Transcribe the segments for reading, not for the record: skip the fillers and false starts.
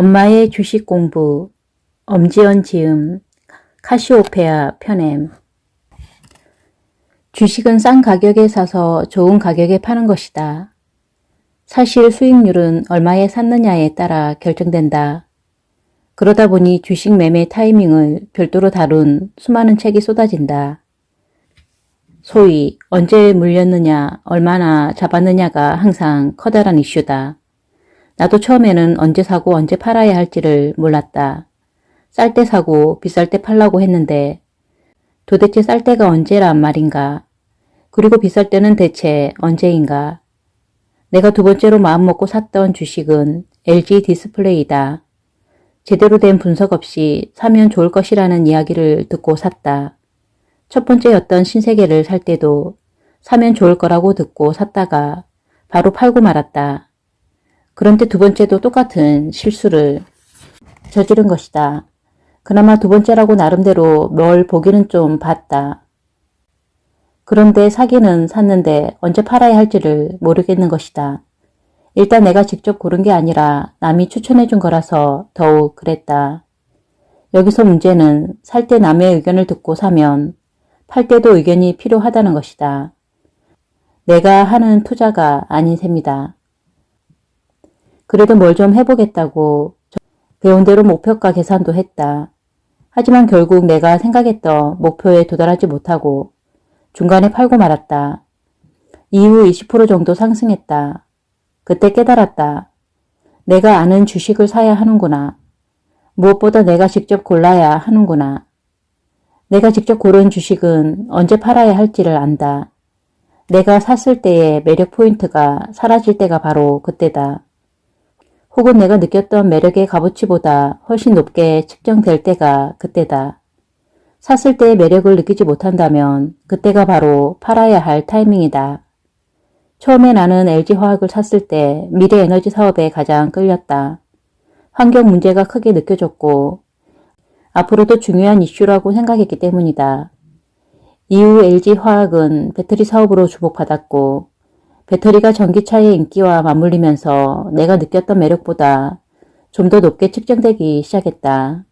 엄마의 주식 공부, 엄지연 지음, 카시오페아 편엠. 주식은 싼 가격에 사서 좋은 가격에 파는 것이다. 사실 수익률은 얼마에 샀느냐에 따라 결정된다. 그러다 보니 주식 매매 타이밍을 별도로 다룬 수많은 책이 쏟아진다. 소위 언제 물렸느냐, 얼마나 잡았느냐가 항상 커다란 이슈다. 나도 처음에는 언제 사고 언제 팔아야 할지를 몰랐다. 쌀 때 사고 비쌀 때 팔라고 했는데 도대체 쌀 때가 언제란 말인가? 그리고 비쌀 때는 대체 언제인가? 내가 두 번째로 마음먹고 샀던 주식은 LG 디스플레이다. 제대로 된 분석 없이 사면 좋을 것이라는 이야기를 듣고 샀다. 첫 번째였던 신세계를 살 때도 사면 좋을 거라고 듣고 샀다가 바로 팔고 말았다. 그런데 두 번째도 똑같은 실수를 저지른 것이다. 그나마 두 번째라고 나름대로 뭘 보기는 좀 봤다. 그런데 사기는 샀는데 언제 팔아야 할지를 모르겠는 것이다. 일단 내가 직접 고른 게 아니라 남이 추천해 준 거라서 더욱 그랬다. 여기서 문제는 살 때 남의 의견을 듣고 사면 팔 때도 의견이 필요하다는 것이다. 내가 하는 투자가 아닌 셈이다. 그래도 뭘 좀 해보겠다고 배운 대로 목표가 계산도 했다. 하지만 결국 내가 생각했던 목표에 도달하지 못하고 중간에 팔고 말았다. 이후 20% 정도 상승했다. 그때 깨달았다. 내가 아는 주식을 사야 하는구나. 무엇보다 내가 직접 골라야 하는구나. 내가 직접 고른 주식은 언제 팔아야 할지를 안다. 내가 샀을 때의 매력 포인트가 사라질 때가 바로 그때다. 혹은 내가 느꼈던 매력의 값어치보다 훨씬 높게 측정될 때가 그때다. 샀을 때의 매력을 느끼지 못한다면 그때가 바로 팔아야 할 타이밍이다. 처음에 나는 LG화학을 샀을 때 미래에너지 사업에 가장 끌렸다. 환경 문제가 크게 느껴졌고 앞으로도 중요한 이슈라고 생각했기 때문이다. 이후 LG화학은 배터리 사업으로 주목받았고 배터리가 전기차의 인기와 맞물리면서 내가 느꼈던 매력보다 좀 더 높게 측정되기 시작했다.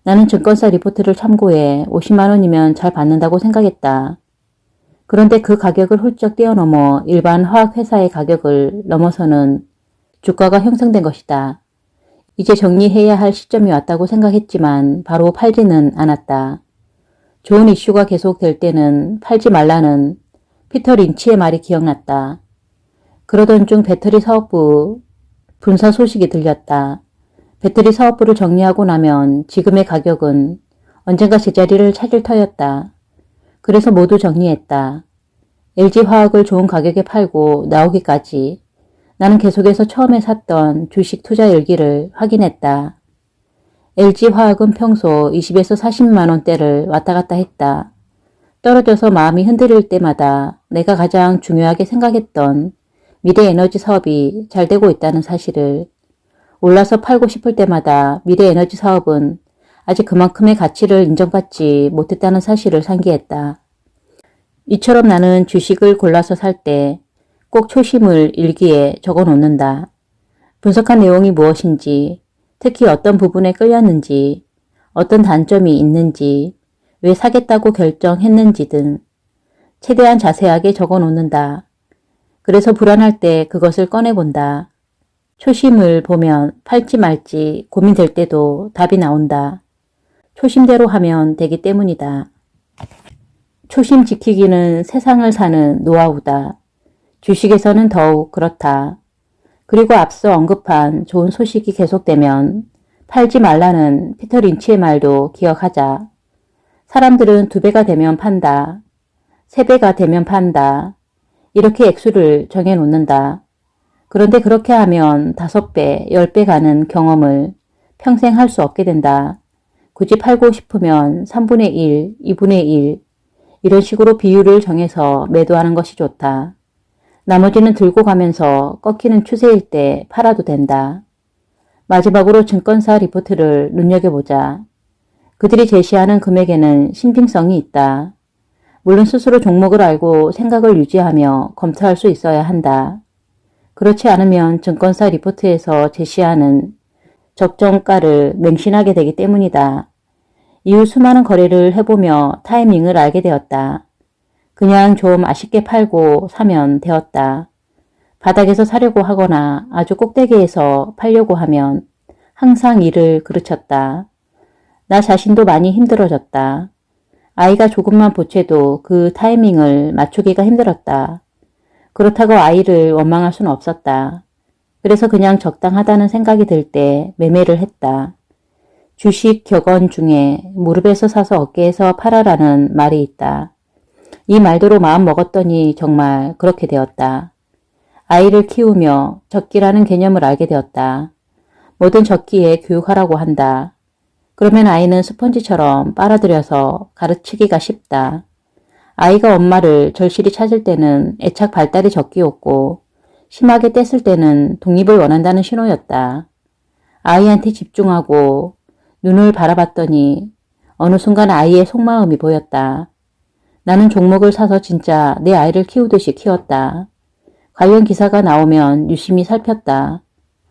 나는 증권사 리포트를 참고해 50만 원이면 잘 받는다고 생각했다. 그런데 그 가격을 훌쩍 뛰어넘어 일반 화학회사의 가격을 넘어서는 주가가 형성된 것이다. 이제 정리해야 할 시점이 왔다고 생각했지만 바로 팔지는 않았다. 좋은 이슈가 계속될 때는 팔지 말라는 피터 린치의 말이 기억났다. 그러던 중 배터리 사업부 분사 소식이 들렸다. 배터리 사업부를 정리하고 나면 지금의 가격은 언젠가 제자리를 찾을 터였다. 그래서 모두 정리했다. LG화학을 좋은 가격에 팔고 나오기까지 나는 계속해서 처음에 샀던 주식 투자 일기를 확인했다. LG화학은 평소 20에서 40만 원대를 왔다 갔다 했다. 떨어져서 마음이 흔들릴 때마다 내가 가장 중요하게 생각했던 미래에너지 사업이 잘 되고 있다는 사실을, 올라서 팔고 싶을 때마다 미래에너지 사업은 아직 그만큼의 가치를 인정받지 못했다는 사실을 상기했다. 이처럼 나는 주식을 골라서 살 때 꼭 초심을 일기에 적어 놓는다. 분석한 내용이 무엇인지, 특히 어떤 부분에 끌렸는지, 어떤 단점이 있는지, 왜 사겠다고 결정했는지 등 최대한 자세하게 적어 놓는다. 그래서 불안할 때 그것을 꺼내본다. 초심을 보면 팔지 말지 고민될 때도 답이 나온다. 초심대로 하면 되기 때문이다. 초심 지키기는 세상을 사는 노하우다. 주식에서는 더욱 그렇다. 그리고 앞서 언급한 좋은 소식이 계속되면 팔지 말라는 피터 린치의 말도 기억하자. 사람들은 2배가 되면 판다. 3배가 되면 판다. 이렇게 액수를 정해놓는다. 그런데 그렇게 하면 5배, 10배 가는 경험을 평생 할 수 없게 된다. 굳이 팔고 싶으면 3분의 1, 2분의 1 이런 식으로 비율을 정해서 매도하는 것이 좋다. 나머지는 들고 가면서 꺾이는 추세일 때 팔아도 된다. 마지막으로 증권사 리포트를 눈여겨보자. 그들이 제시하는 금액에는 신빙성이 있다. 물론 스스로 종목을 알고 생각을 유지하며 검토할 수 있어야 한다. 그렇지 않으면 증권사 리포트에서 제시하는 적정가를 맹신하게 되기 때문이다. 이후 수많은 거래를 해보며 타이밍을 알게 되었다. 그냥 좀 아쉽게 팔고 사면 되었다. 바닥에서 사려고 하거나 아주 꼭대기에서 팔려고 하면 항상 일을 그르쳤다. 나 자신도 많이 힘들어졌다. 아이가 조금만 보채도 그 타이밍을 맞추기가 힘들었다. 그렇다고 아이를 원망할 수는 없었다. 그래서 그냥 적당하다는 생각이 들 때 매매를 했다. 주식 격언 중에 무릎에서 사서 어깨에서 팔아라는 말이 있다. 이 말대로 마음 먹었더니 정말 그렇게 되었다. 아이를 키우며 적기라는 개념을 알게 되었다. 뭐든 적기에 교육하라고 한다. 그러면 아이는 스펀지처럼 빨아들여서 가르치기가 쉽다. 아이가 엄마를 절실히 찾을 때는 애착 발달이 적기였고 심하게 뗐을 때는 독립을 원한다는 신호였다. 아이한테 집중하고 눈을 바라봤더니 어느 순간 아이의 속마음이 보였다. 나는 종목을 사서 진짜 내 아이를 키우듯이 키웠다. 관련 기사가 나오면 유심히 살폈다.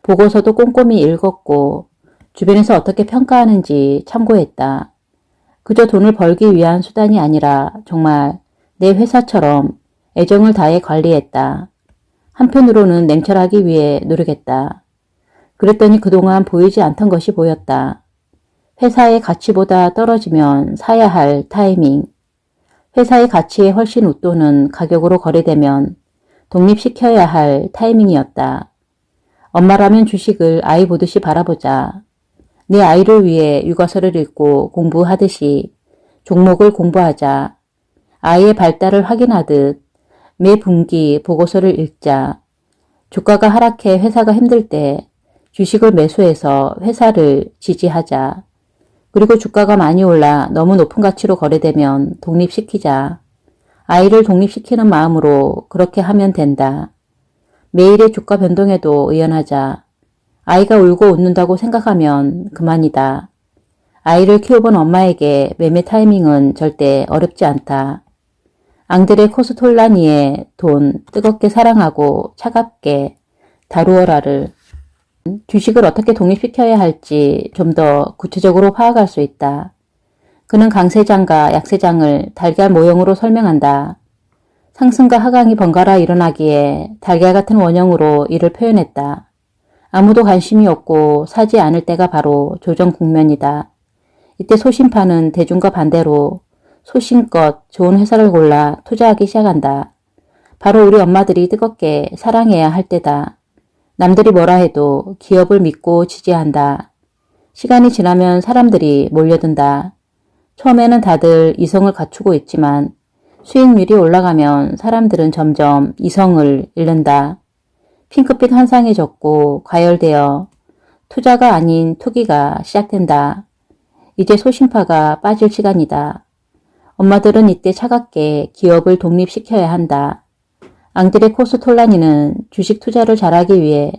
보고서도 꼼꼼히 읽었고 주변에서 어떻게 평가하는지 참고했다. 그저 돈을 벌기 위한 수단이 아니라 정말 내 회사처럼 애정을 다해 관리했다. 한편으로는 냉철하기 위해 노력했다. 그랬더니 그동안 보이지 않던 것이 보였다. 회사의 가치보다 떨어지면 사야 할 타이밍. 회사의 가치에 훨씬 웃도는 가격으로 거래되면 독립시켜야 할 타이밍이었다. 엄마라면 주식을 아이 보듯이 바라보자. 내 아이를 위해 육아서를 읽고 공부하듯이 종목을 공부하자. 아이의 발달을 확인하듯 매 분기 보고서를 읽자. 주가가 하락해 회사가 힘들 때 주식을 매수해서 회사를 지지하자. 그리고 주가가 많이 올라 너무 높은 가치로 거래되면 독립시키자. 아이를 독립시키는 마음으로 그렇게 하면 된다. 매일의 주가 변동에도 의연하자. 아이가 울고 웃는다고 생각하면 그만이다. 아이를 키워본 엄마에게 매매 타이밍은 절대 어렵지 않다. 앙드레 코스톨라니의 돈 뜨겁게 사랑하고 차갑게 다루어라를 주식을 어떻게 독립시켜야 할지 좀 더 구체적으로 파악할 수 있다. 그는 강세장과 약세장을 달걀 모형으로 설명한다. 상승과 하강이 번갈아 일어나기에 달걀 같은 원형으로 이를 표현했다. 아무도 관심이 없고 사지 않을 때가 바로 조정 국면이다. 이때 소심파는 대중과 반대로 소신껏 좋은 회사를 골라 투자하기 시작한다. 바로 우리 엄마들이 뜨겁게 사랑해야 할 때다. 남들이 뭐라 해도 기업을 믿고 지지한다. 시간이 지나면 사람들이 몰려든다. 처음에는 다들 이성을 갖추고 있지만 수익률이 올라가면 사람들은 점점 이성을 잃는다. 핑크빛 환상해졌고 과열되어 투자가 아닌 투기가 시작된다. 이제 소심파가 빠질 시간이다. 엄마들은 이때 차갑게 기업을 독립시켜야 한다. 앙드레 코스톨라니는 주식 투자를 잘하기 위해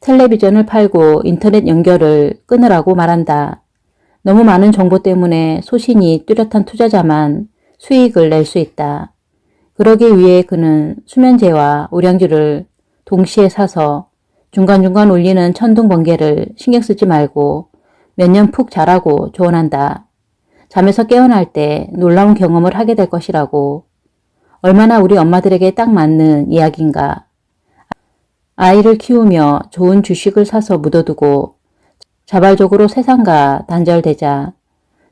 텔레비전을 팔고 인터넷 연결을 끊으라고 말한다. 너무 많은 정보 때문에 소신이 뚜렷한 투자자만 수익을 낼 수 있다. 그러기 위해 그는 수면제와 우량주를 동시에 사서 중간중간 울리는 천둥 번개를 신경 쓰지 말고 몇 년 푹 자라고 조언한다. 잠에서 깨어날 때 놀라운 경험을 하게 될 것이라고. 얼마나 우리 엄마들에게 딱 맞는 이야기인가. 아이를 키우며 좋은 주식을 사서 묻어두고 자발적으로 세상과 단절되자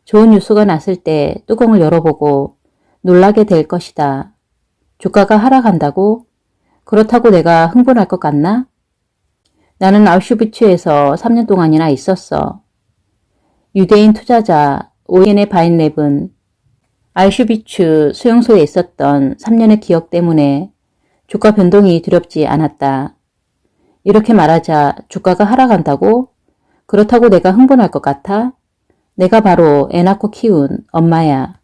좋은 뉴스가 났을 때 뚜껑을 열어보고 놀라게 될 것이다. 주가가 하락한다고? 그렇다고 내가 흥분할 것 같나? 나는 아우슈비츠에서 3년 동안이나 있었어. 유대인 투자자 오이겐의 바인랩은 아우슈비츠 수용소에 있었던 3년의 기억 때문에 주가 변동이 두렵지 않았다. 이렇게 말하자 주가가 하락한다고? 그렇다고 내가 흥분할 것 같아? 내가 바로 애 낳고 키운 엄마야.